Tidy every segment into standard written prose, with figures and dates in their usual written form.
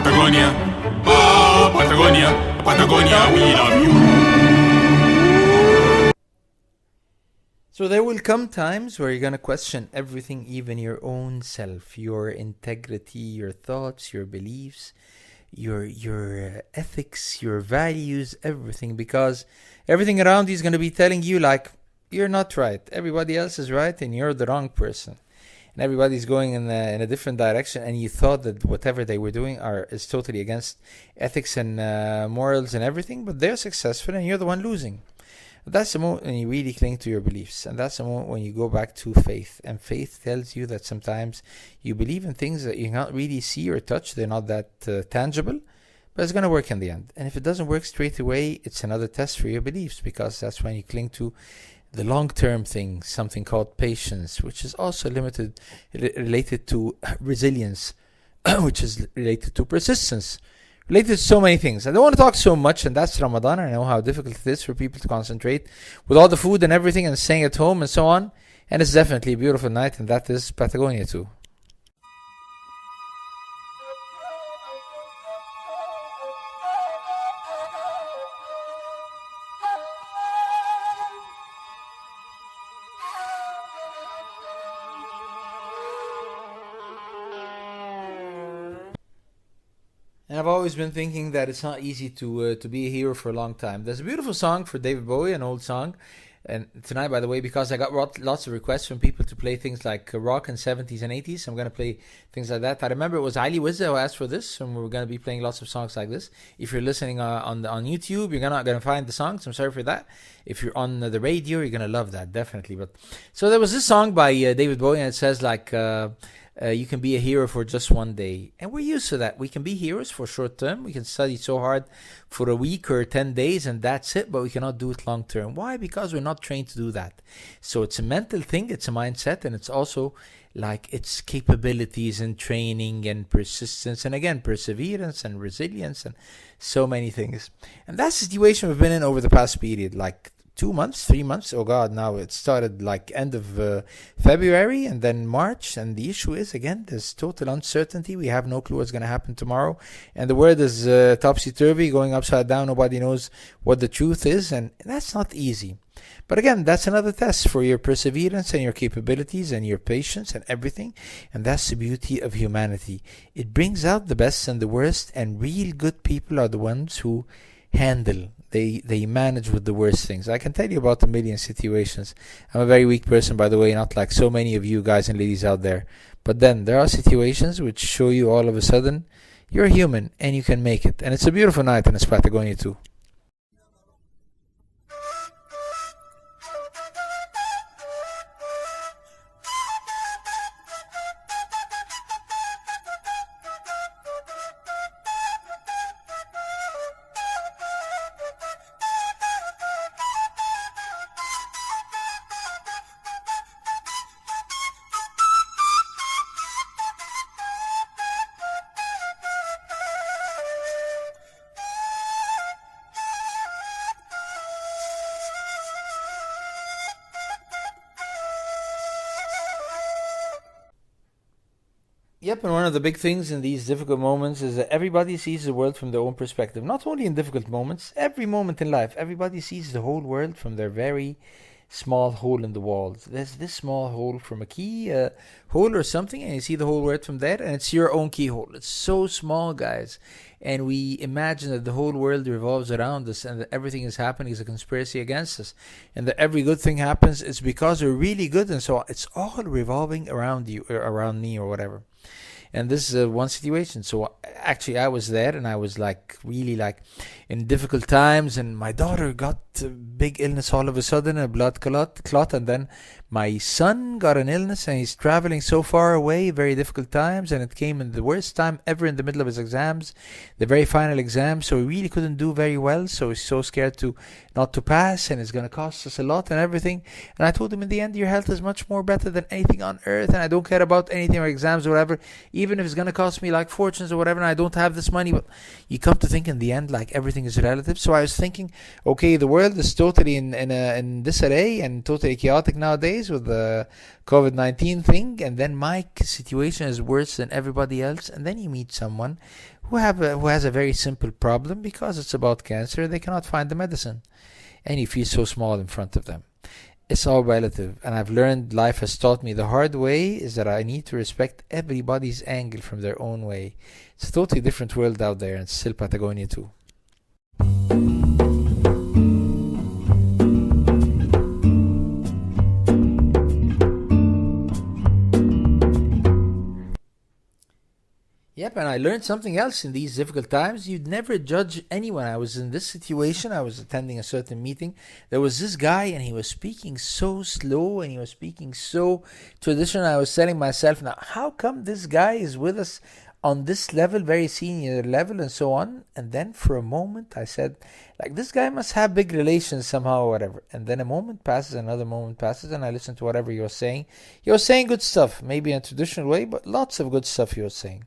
Patagonia, oh Patagonia, Patagonia, we love you. So there will come times where you're going to question everything, even your own self, your integrity, your thoughts, your beliefs, your ethics, your values, everything, because everything around you is going to be telling you like you're not right. Everybody else is right and you're the wrong person. And everybody's going in a different direction, and you thought that whatever they were doing is totally against ethics and morals and everything, but they're successful and you're the one losing. That's the moment when you really cling to your beliefs, and that's the moment when you go back to faith. And faith tells you that sometimes you believe in things that you can't really see or touch. They're not that tangible, but it's going to work in the end. And if it doesn't work straight away, it's another test for your beliefs, because that's when you cling to the long-term thing, something called patience, which is also related to resilience, which is related to persistence, related to so many things. I don't want to talk so much, and that's Ramadan. I know how difficult it is for people to concentrate with all the food and everything and staying at home and so on. And it's definitely a beautiful night, and that is Patagonia too. And I've always been thinking that it's not easy to be a hero for a long time. There's a beautiful song for David Bowie, an old song. And tonight, by the way, because I got lots of requests from people to play things like rock in 70s and 80s, so I'm going to play things like that. I remember it was Ali Wizza who asked for this, and we're going to be playing lots of songs like this. If you're listening on YouTube, you're not going to find the songs. I'm sorry for that. If you're on the radio, you're going to love that, definitely. But so there was this song by David Bowie, and it says like... you can be a hero for just one day. And we're used to that. We can be heroes for short term. We can study so hard for a week or 10 days and that's it, but we cannot do it long term. Why? Because we're not trained to do that. So it's a mental thing, it's a mindset, and it's also like its capabilities and training and persistence and again perseverance and resilience and so many things. And that's the situation we've been in over the past period, like 2 months, 3 months. Oh God, now it started like end of February and then March. And the issue is, again, there's total uncertainty. We have no clue what's going to happen tomorrow. And the world is topsy-turvy, going upside down. Nobody knows what the truth is. And that's not easy. But again, that's another test for your perseverance and your capabilities and your patience and everything. And that's the beauty of humanity. It brings out the best and the worst. And real good people are the ones who handle. They manage with the worst things. I can tell you about a million situations. I'm a very weak person, by the way, not like so many of you guys and ladies out there. But then there are situations which show you all of a sudden you're human and you can make it. And it's a beautiful night, and it's Patagonia too. Yep, and one of the big things in these difficult moments is that everybody sees the world from their own perspective. Not only in difficult moments, every moment in life, everybody sees the whole world from their very small hole in the walls. There's this small hole from a key hole or something, and you see the whole world from there, and it's your own keyhole. It's so small, guys. And we imagine that the whole world revolves around us and that everything is happening is a conspiracy against us. And that every good thing happens is because we're really good, and so it's all revolving around you, or around me, or whatever. And this is one situation. So actually I was there, and I was like really like in difficult times, and my daughter got a big illness all of a sudden, a blood clot, and then my son got an illness, and he's traveling so far away, very difficult times, and it came in the worst time ever in the middle of his exams, the very final exam, so he really couldn't do very well, so he's so scared not to pass, and it's going to cost us a lot and everything. And I told him, in the end, your health is much more better than anything on earth, and I don't care about anything or exams or whatever, even if it's going to cost me like fortunes or whatever, and I don't have this money. But you come to think in the end, like everything is relative. So I was thinking, okay, the world world is totally in disarray and totally chaotic nowadays with the COVID-19 thing, and then my situation is worse than everybody else, and then you meet someone who has a very simple problem because it's about cancer. They cannot find the medicine, and you feel so small in front of them. It's all relative, and I've learned, life has taught me the hard way, is that I need to respect everybody's angle from their own way. It's a totally different world out there, and it's still Patagonia too. Yep, and I learned something else in these difficult times. You'd never judge anyone. I was in this situation. I was attending a certain meeting. There was this guy, and he was speaking so slow, and he was speaking so traditional. I was telling myself, now, how come this guy is with us on this level, very senior level, and so on? And then for a moment, I said, like, this guy must have big relations somehow or whatever. And then a moment passes, another moment passes, and I listened to whatever he was saying. He was saying good stuff, maybe in a traditional way, but lots of good stuff he was saying.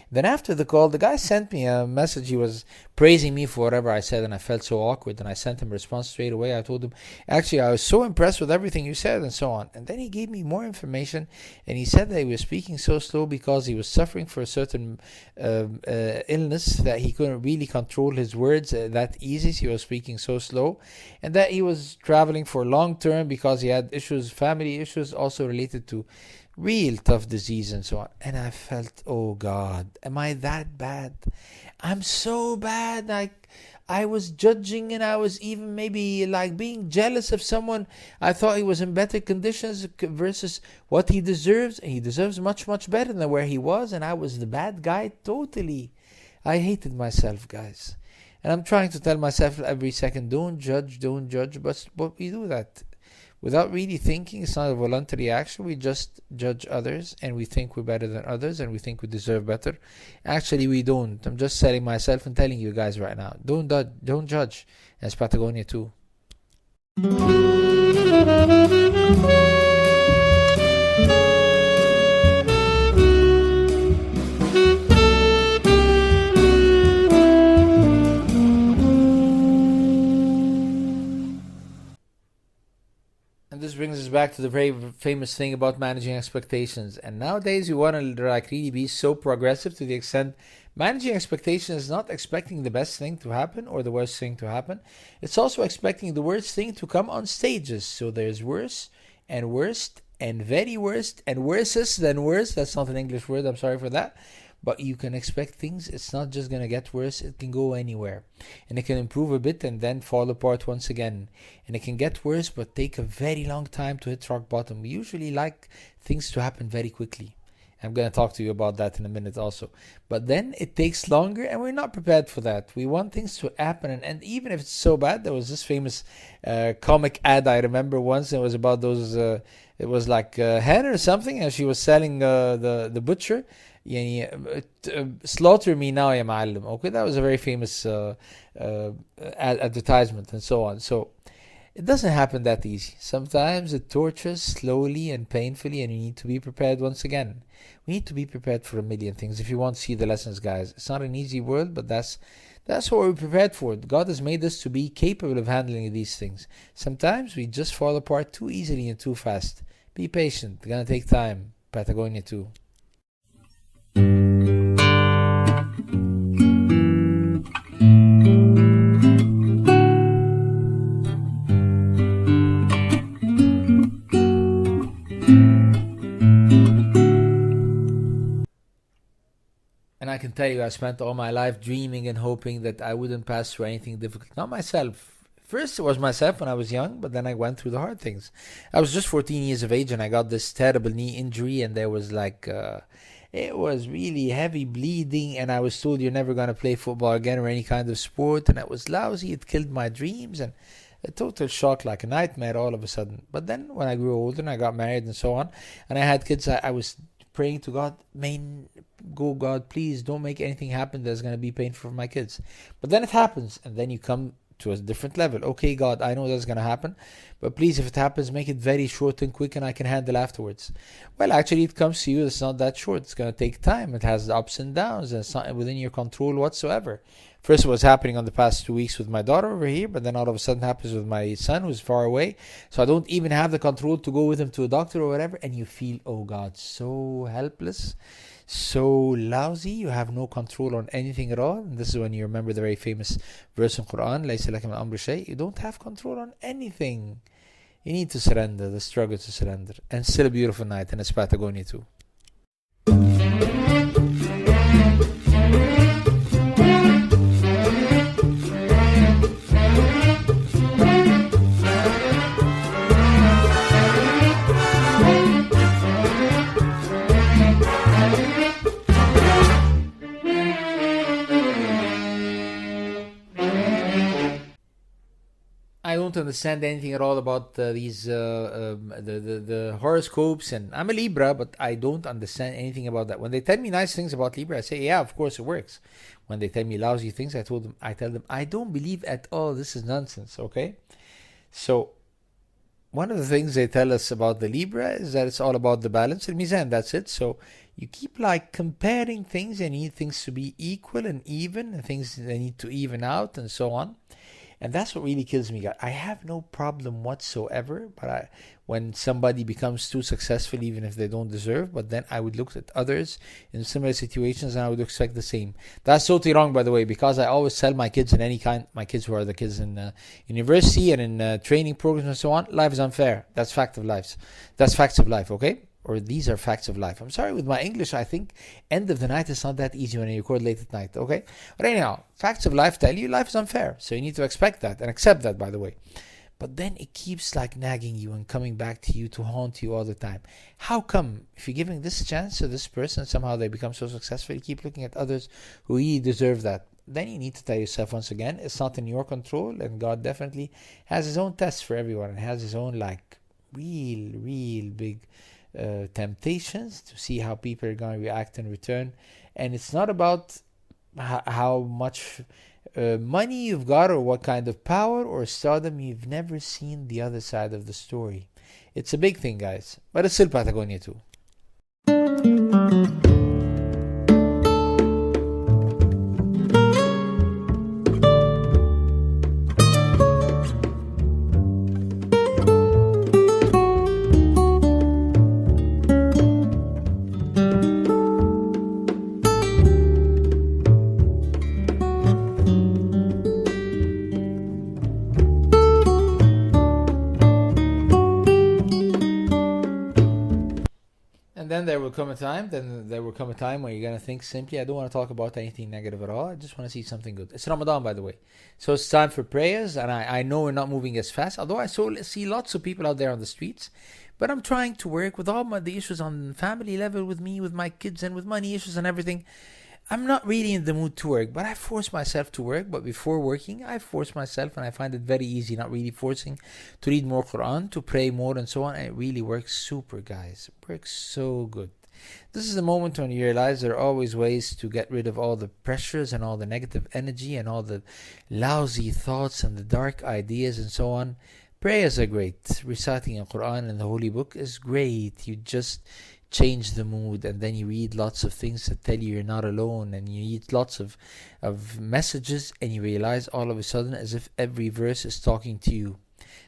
Then after the call, the guy sent me a message. He was praising me for whatever I said, and I felt so awkward, and I sent him a response straight away. I told him, actually, I was so impressed with everything you said, and so on. And then he gave me more information, and he said that he was speaking so slow because he was suffering for a certain illness, that he couldn't really control his words that easy. So he was speaking so slow, and that he was traveling for long term because he had issues, family issues, also related to real tough disease and so on. And I felt, oh God, am I that bad? I'm so bad. Like, I was judging, and I was even maybe like being jealous of someone. I thought he was in better conditions versus what he deserves, and he deserves much, much better than where he was, and I was the bad guy totally. I hated myself, guys. And I'm trying to tell myself every second, don't judge, but we do that without really thinking. It's not a voluntary action. We just judge others, and we think we're better than others, and we think we deserve better. Actually, we don't. I'm just telling myself and telling you guys right now, don't judge. That's Patagonia too. And this brings us back to the very famous thing about managing expectations. And nowadays, you want to like really be so progressive to the extent managing expectations is not expecting the best thing to happen or the worst thing to happen. It's also expecting the worst thing to come on stages. So there's worse and worst and very worst and worsest than worst. That's not an English word. I'm sorry for that. But you can expect things. It's not just going to get worse. It can go anywhere. And it can improve a bit and then fall apart once again. And it can get worse but take a very long time to hit rock bottom. We usually like things to happen very quickly. I'm going to talk to you about that in a minute also. But then it takes longer, and we're not prepared for that. We want things to happen. And even if it's so bad, there was this famous comic ad I remember once. It was about those... it was like a hen or something, and she was selling the butcher. Slaughter me now, ya معلم. Okay, that was a very famous advertisement and so on. So it doesn't happen that easy. Sometimes it tortures slowly and painfully, and you need to be prepared once again. We need to be prepared for a million things if you want to see the lessons, guys. It's not an easy world, but that's what we're prepared for. God has made us to be capable of handling these things. Sometimes we just fall apart too easily and too fast. Be patient. It's gonna take time. Patagonia too. And I can tell you, I spent all my life dreaming and hoping that I wouldn't pass through anything difficult. Not myself. First, it was myself when I was young, but then I went through the hard things. I was just 14 years of age, and I got this terrible knee injury, and there was like... it was really heavy bleeding, and I was told you're never going to play football again or any kind of sport, and it was lousy. It killed my dreams, and a total shock, like a nightmare all of a sudden. But then when I grew older and I got married and so on, and I had kids, I was praying to God, God, please don't make anything happen that's going to be painful for my kids. But then it happens, and then you come to a different level. Okay, God, I know that's going to happen, but please, if it happens, make it very short and quick and I can handle afterwards. Well, actually, it comes to you. It's not that short. It's going to take time. It has ups and downs, and it's not within your control whatsoever. First, it was happening on the past 2 weeks with my daughter over here, but then all of a sudden happens with my son who's far away. So I don't even have the control to go with him to a doctor or whatever. And you feel, oh God, so helpless, so lousy. You have no control on anything at all. And this is when you remember the very famous verse in Quran, ليس لك من الأمر شيء. You don't have control on anything. You need to surrender, the struggle to surrender. And still a beautiful night, and it's Patagonia too. I don't understand anything at all about the horoscopes, and I'm a Libra, but I don't understand anything about that. When they tell me nice things about Libra, I say, yeah, of course it works. When they tell me lousy things, I tell them, I don't believe at all. This is nonsense, okay? So one of the things they tell us about the Libra is that it's all about the balance and mizan. That's it. So you keep like comparing things, and you need things to be equal and even, and things they need to even out, and so on. And that's what really kills me, guys. I have no problem whatsoever, but when somebody becomes too successful, even if they don't deserve, but then I would look at others in similar situations and I would expect the same. That's totally wrong, by the way, because I always tell my kids in any kind, my kids who are the kids in university and in training programs and so on, life is unfair. That's fact of life. That's facts of life, okay? Or these are facts of life. I'm sorry, with my English, I think end of the night is not that easy when you record late at night, okay? But anyhow, facts of life tell you life is unfair. So you need to expect that and accept that, by the way. But then it keeps like nagging you and coming back to you to haunt you all the time. How come if you're giving this chance to this person, somehow they become so successful, you keep looking at others who really deserve that? Then you need to tell yourself once again, it's not in your control, and God definitely has his own tests for everyone and has his own like real big temptations to see how people are going to react in return. And it's not about how much money you've got or what kind of power or stardom. You've never seen the other side of the story. It's a big thing, guys, but it's still Patagonia too. There will come a time when you're going to think simply, I don't want to talk about anything negative at all. I just want to see something good. It's Ramadan, by the way. So it's time for prayers. And I know we're not moving as fast, although I see lots of people out there on the streets. But I'm trying to work with all the issues on family level with me, with my kids, and with money issues and everything. I'm not really in the mood to work, but I force myself to work. But before working, I force myself, and I find it very easy, not really forcing, to read more Quran, to pray more, and so on. And it really works super, guys. It works so good. This is the moment when you realize there are always ways to get rid of all the pressures and all the negative energy and all the lousy thoughts and the dark ideas and so on. Prayers are great. Reciting the Quran and the Holy Book is great. You just change the mood, and then you read lots of things that tell you you're not alone, and you read lots of messages, and you realize all of a sudden as if every verse is talking to you.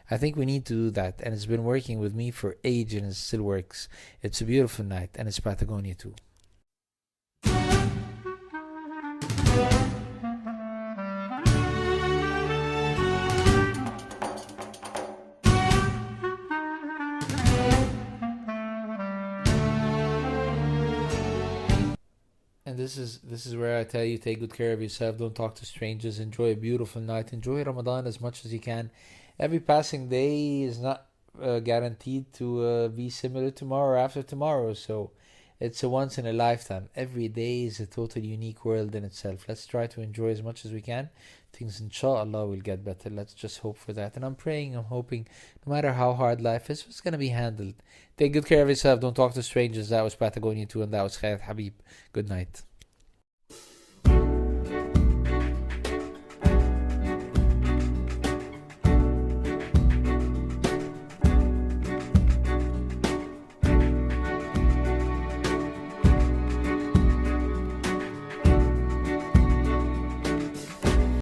I think we need to do that, and it's been working with me for ages, and it still works. It's a beautiful night, and it's Patagonia too. And this is where I tell you, take good care of yourself. Don't talk to strangers. Enjoy a beautiful night. Enjoy Ramadan as much as you can. Every passing day is not guaranteed to be similar tomorrow or after tomorrow. So it's a once in a lifetime. Every day is a totally unique world in itself. Let's try to enjoy as much as we can. Things inshallah will get better. Let's just hope for that. And I'm praying, I'm hoping, no matter how hard life is, it's going to be handled. Take good care of yourself. Don't talk to strangers. That was Patagonia too, and that was Khaled Habib. Good night.